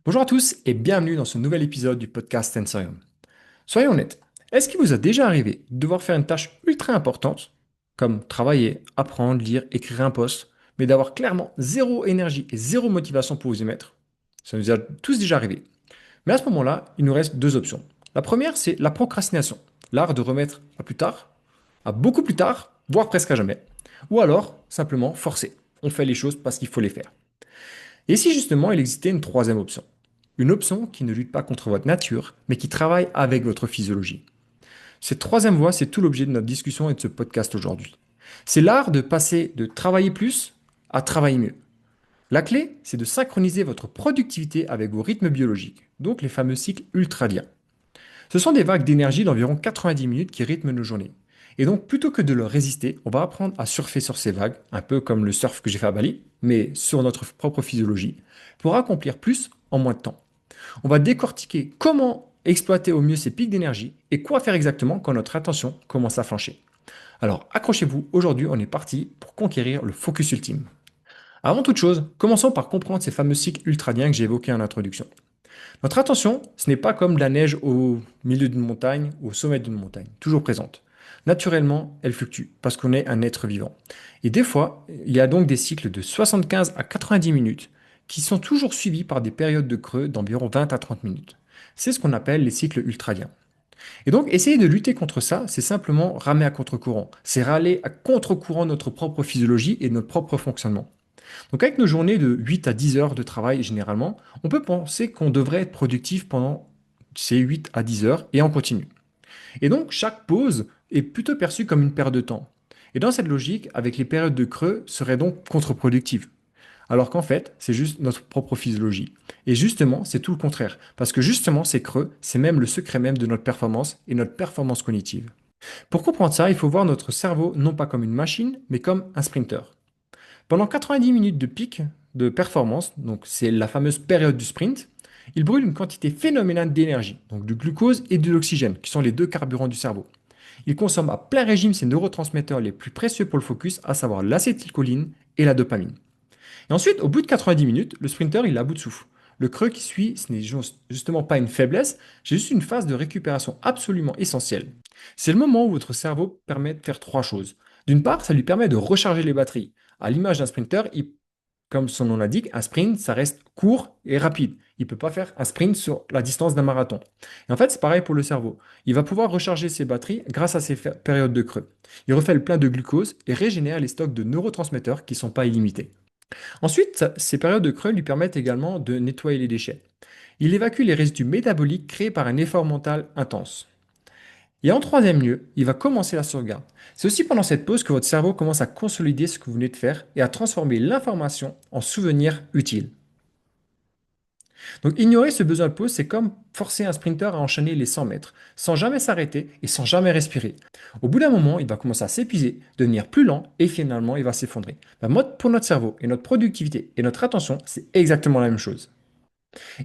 Bonjour à tous et bienvenue dans ce nouvel épisode du podcast Sensorium. Soyons honnêtes, est-ce qu'il vous a déjà arrivé de devoir faire une tâche ultra importante, comme travailler, apprendre, lire, écrire un post, mais d'avoir clairement zéro énergie et zéro motivation pour vous y mettre? Ça nous est tous déjà arrivé. Mais à ce moment-là, il nous reste deux options. La première, c'est la procrastination, l'art de remettre à plus tard, à beaucoup plus tard, voire presque à jamais. Ou alors, simplement forcer. On fait les choses parce qu'il faut les faire. Et si justement il existait une troisième option? Une option qui ne lutte pas contre votre nature, mais qui travaille avec votre physiologie. Cette troisième voie, c'est tout l'objet de notre discussion et de ce podcast aujourd'hui. C'est l'art de passer de travailler plus à travailler mieux. La clé, c'est de synchroniser votre productivité avec vos rythmes biologiques, donc les fameux cycles ultradiens. Ce sont des vagues d'énergie d'environ 90 minutes qui rythment nos journées. Et donc, plutôt que de leur résister, on va apprendre à surfer sur ces vagues, un peu comme le surf que j'ai fait à Bali, mais sur notre propre physiologie, pour accomplir plus en moins de temps. On va décortiquer comment exploiter au mieux ces pics d'énergie et quoi faire exactement quand notre attention commence à flancher. Alors, accrochez-vous, aujourd'hui, on est parti pour conquérir le focus ultime. Avant toute chose, commençons par comprendre ces fameux cycles ultradiens que j'ai évoqués en introduction. Notre attention, ce n'est pas comme de la neige au milieu d'une montagne ou au sommet d'une montagne, toujours présente. Naturellement, elle fluctue parce qu'on est un être vivant. Et des fois, il y a donc des cycles de 75 à 90 minutes qui sont toujours suivis par des périodes de creux d'environ 20 à 30 minutes. C'est ce qu'on appelle les cycles ultradiens. Et donc, essayer de lutter contre ça, c'est simplement ramer à contre-courant. C'est râler à contre-courant de notre propre physiologie et de notre propre fonctionnement. Donc avec nos journées de 8 à 10 heures de travail généralement, on peut penser qu'on devrait être productif pendant ces 8 à 10 heures et en continu. Et donc chaque pause est plutôt perçue comme une perte de temps. Et dans cette logique, avec les périodes de creux, serait donc contre-productive. Alors qu'en fait, c'est juste notre propre physiologie. Et justement, c'est tout le contraire. Parce que justement, ces creux, c'est même le secret même de notre performance et notre performance cognitive. Pour comprendre ça, il faut voir notre cerveau non pas comme une machine, mais comme un sprinter. Pendant 90 minutes de pic de performance, donc c'est la fameuse période du sprint, il brûle une quantité phénoménale d'énergie, donc du glucose et de l'oxygène, qui sont les deux carburants du cerveau. Il consomme à plein régime ses neurotransmetteurs les plus précieux pour le focus, à savoir l'acétylcholine et la dopamine. Et ensuite, au bout de 90 minutes, le sprinter il est à bout de souffle. Le creux qui suit, ce n'est justement pas une faiblesse, c'est juste une phase de récupération absolument essentielle. C'est le moment où votre cerveau permet de faire trois choses. D'une part, ça lui permet de recharger les batteries. À l'image d'un sprinter, comme son nom l'indique, un sprint, ça reste court et rapide. Il ne peut pas faire un sprint sur la distance d'un marathon. Et en fait, c'est pareil pour le cerveau. Il va pouvoir recharger ses batteries grâce à ces périodes de creux. Il refait le plein de glucose et régénère les stocks de neurotransmetteurs qui ne sont pas illimités. Ensuite, ces périodes de creux lui permettent également de nettoyer les déchets. Il évacue les résidus métaboliques créés par un effort mental intense. Et en troisième lieu, il va commencer la sauvegarde. C'est aussi pendant cette pause que votre cerveau commence à consolider ce que vous venez de faire et à transformer l'information en souvenirs utiles. Donc ignorer ce besoin de pause, c'est comme forcer un sprinter à enchaîner les 100 mètres, sans jamais s'arrêter et sans jamais respirer. Au bout d'un moment, il va commencer à s'épuiser, devenir plus lent et finalement, il va s'effondrer. Pour notre cerveau et notre productivité et notre attention, c'est exactement la même chose.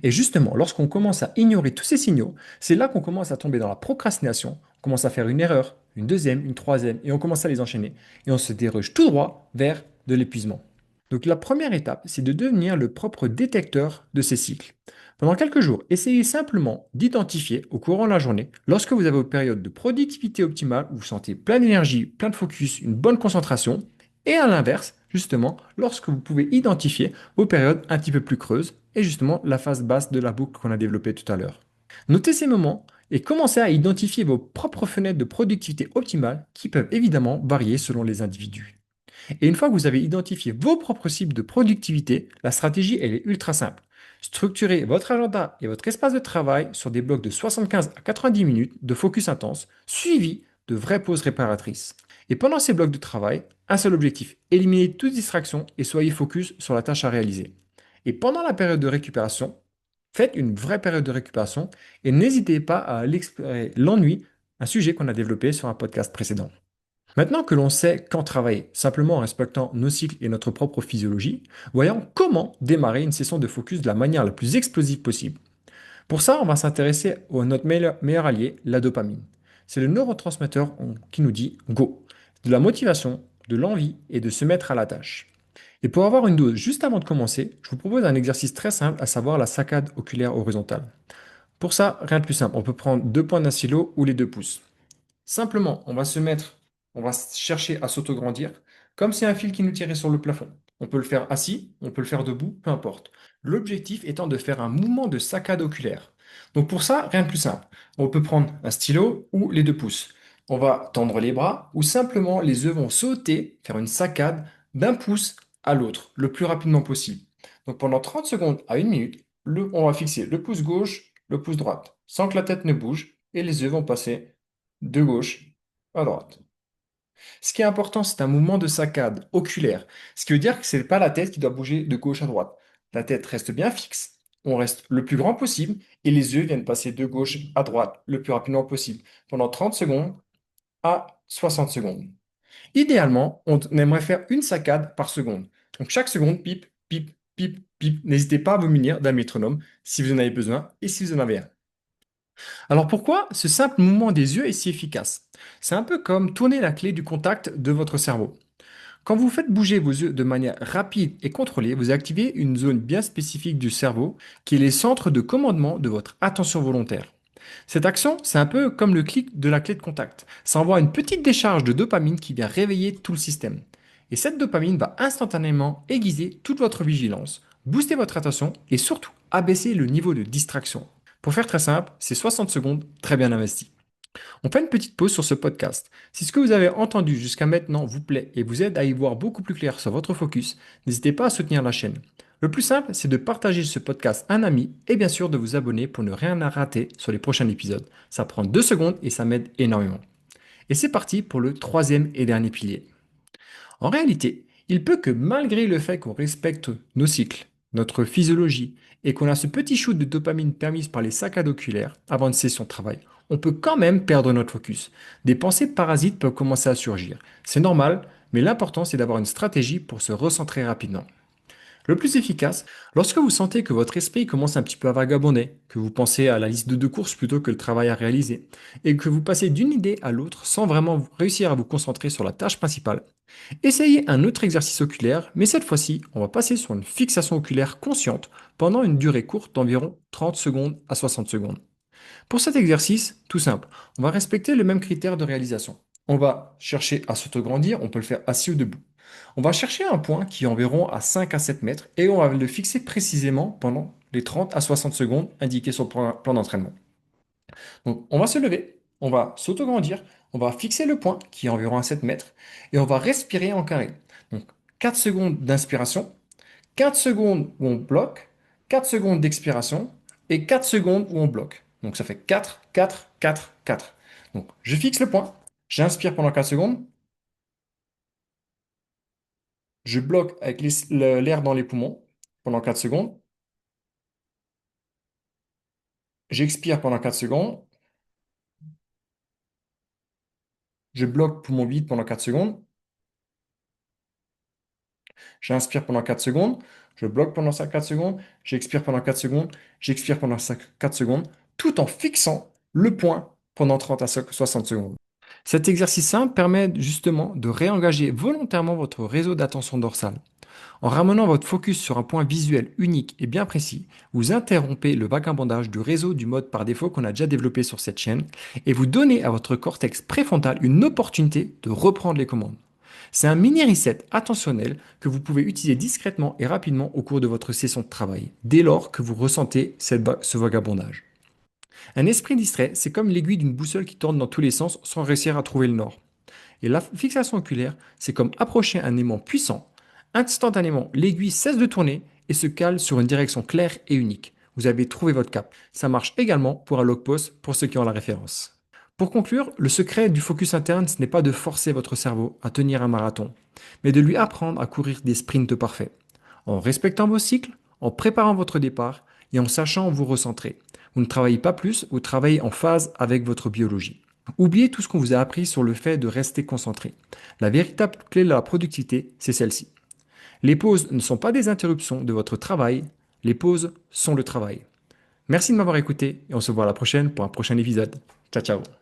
Et justement, lorsqu'on commence à ignorer tous ces signaux, c'est là qu'on commence à tomber dans la procrastination, on commence à faire une erreur, une deuxième, une troisième, et on commence à les enchaîner. Et on se dirige tout droit vers de l'épuisement. Donc la première étape, c'est de devenir le propre détecteur de ces cycles. Pendant quelques jours, essayez simplement d'identifier au courant de la journée, lorsque vous avez vos périodes de productivité optimale, où vous sentez plein d'énergie, plein de focus, une bonne concentration, et à l'inverse, justement, lorsque vous pouvez identifier vos périodes un petit peu plus creuses, et justement la phase basse de la boucle qu'on a développée tout à l'heure. Notez ces moments et commencez à identifier vos propres fenêtres de productivité optimale qui peuvent évidemment varier selon les individus. Et une fois que vous avez identifié vos propres cibles de productivité, la stratégie elle est ultra simple. Structurez votre agenda et votre espace de travail sur des blocs de 75 à 90 minutes de focus intense, suivis de vraies pauses réparatrices. Et pendant ces blocs de travail, un seul objectif, éliminez toute distraction et soyez focus sur la tâche à réaliser. Et pendant la période de récupération, faites une vraie période de récupération et n'hésitez pas à explorer l'ennui, un sujet qu'on a développé sur un podcast précédent. Maintenant que l'on sait quand travailler, simplement en respectant nos cycles et notre propre physiologie, voyons comment démarrer une session de focus de la manière la plus explosive possible. Pour ça, on va s'intéresser à notre meilleur allié, la dopamine. C'est le neurotransmetteur qui nous dit go, de la motivation, de l'envie et de se mettre à la tâche. Et pour avoir une dose juste avant de commencer, je vous propose un exercice très simple, à savoir la saccade oculaire horizontale. Pour ça, rien de plus simple. On peut prendre deux points d'un stylo ou les deux pouces. Simplement, on va chercher à s'autograndir, comme si un fil qui nous tirait sur le plafond. On peut le faire assis, on peut le faire debout, peu importe. L'objectif étant de faire un mouvement de saccade oculaire. Donc pour ça, rien de plus simple. On peut prendre un stylo ou les deux pouces. On va tendre les bras ou simplement les œufs vont sauter, faire une saccade d'un pouce à l'autre, le plus rapidement possible. Donc pendant 30 secondes à une minute, on va fixer le pouce gauche, le pouce droite, sans que la tête ne bouge, et les œufs vont passer de gauche à droite. Ce qui est important, c'est un mouvement de saccade oculaire, ce qui veut dire que ce n'est pas la tête qui doit bouger de gauche à droite. La tête reste bien fixe, on reste le plus grand possible, et les yeux viennent passer de gauche à droite le plus rapidement possible, pendant 30 secondes à 60 secondes. Idéalement, on aimerait faire une saccade par seconde. Donc chaque seconde, pip, pip, pip, pip. N'hésitez pas à vous munir d'un métronome si vous en avez besoin et si vous en avez un. Alors pourquoi ce simple mouvement des yeux est si efficace? C'est un peu comme tourner la clé du contact de votre cerveau. Quand vous faites bouger vos yeux de manière rapide et contrôlée, vous activez une zone bien spécifique du cerveau qui est les centres de commandement de votre attention volontaire. Cette action, c'est un peu comme le clic de la clé de contact. Ça envoie une petite décharge de dopamine qui vient réveiller tout le système. Et cette dopamine va instantanément aiguiser toute votre vigilance, booster votre attention et surtout abaisser le niveau de distraction. Pour faire très simple, c'est 60 secondes très bien investies. On fait une petite pause sur ce podcast. Si ce que vous avez entendu jusqu'à maintenant vous plaît et vous aide à y voir beaucoup plus clair sur votre focus, n'hésitez pas à soutenir la chaîne. Le plus simple, c'est de partager ce podcast à un ami et bien sûr de vous abonner pour ne rien rater sur les prochains épisodes. Ça prend 2 secondes et ça m'aide énormément. Et c'est parti pour le troisième et dernier pilier. En réalité, il peut que malgré le fait qu'on respecte nos cycles, notre physiologie, et qu'on a ce petit shoot de dopamine permise par les saccades oculaires avant une session de travail, on peut quand même perdre notre focus. Des pensées parasites peuvent commencer à surgir. C'est normal, mais l'important c'est d'avoir une stratégie pour se recentrer rapidement. Le plus efficace, lorsque vous sentez que votre esprit commence un petit peu à vagabonder, que vous pensez à la liste de courses plutôt que le travail à réaliser, et que vous passez d'une idée à l'autre sans vraiment réussir à vous concentrer sur la tâche principale, essayez un autre exercice oculaire, mais cette fois-ci, on va passer sur une fixation oculaire consciente pendant une durée courte d'environ 30 secondes à 60 secondes. Pour cet exercice, tout simple, on va respecter le même critère de réalisation. On va chercher à s'autograndir, on peut le faire assis ou debout. On va chercher un point qui est environ à 5 à 7 mètres et on va le fixer précisément pendant les 30 à 60 secondes indiquées sur le plan d'entraînement. Donc, on va se lever, on va s'autograndir, on va fixer le point qui est environ à 7 mètres et on va respirer en carré. Donc, 4 secondes d'inspiration, 4 secondes où on bloque, 4 secondes d'expiration et 4 secondes où on bloque. Donc, ça fait 4, 4, 4, 4. Donc, je fixe le point, j'inspire pendant 4 secondes, je bloque avec l'air dans les poumons pendant 4 secondes, j'expire pendant 4 secondes, je bloque poumon vide pendant 4 secondes, j'inspire pendant 4 secondes, je bloque pendant 4 secondes, j'expire pendant 4 secondes, j'expire pendant 4 secondes, tout en fixant le point pendant 30 à 60 secondes. Cet exercice simple permet justement de réengager volontairement votre réseau d'attention dorsale. En ramenant votre focus sur un point visuel unique et bien précis, vous interrompez le vagabondage du réseau du mode par défaut qu'on a déjà développé sur cette chaîne et vous donnez à votre cortex préfrontal une opportunité de reprendre les commandes. C'est un mini reset attentionnel que vous pouvez utiliser discrètement et rapidement au cours de votre session de travail, dès lors que vous ressentez ce vagabondage. Un esprit distrait, c'est comme l'aiguille d'une boussole qui tourne dans tous les sens sans réussir à trouver le nord. Et la fixation oculaire, c'est comme approcher un aimant puissant. Instantanément, l'aiguille cesse de tourner et se cale sur une direction claire et unique. Vous avez trouvé votre cap. Ça marche également pour un log post pour ceux qui ont la référence. Pour conclure, le secret du focus interne, ce n'est pas de forcer votre cerveau à tenir un marathon, mais de lui apprendre à courir des sprints parfaits. En respectant vos cycles, en préparant votre départ et en sachant vous recentrer. Vous ne travaillez pas plus, vous travaillez en phase avec votre biologie. Oubliez tout ce qu'on vous a appris sur le fait de rester concentré. La véritable clé de la productivité, c'est celle-ci. Les pauses ne sont pas des interruptions de votre travail, les pauses sont le travail. Merci de m'avoir écouté et on se voit à la prochaine pour un prochain épisode. Ciao ciao.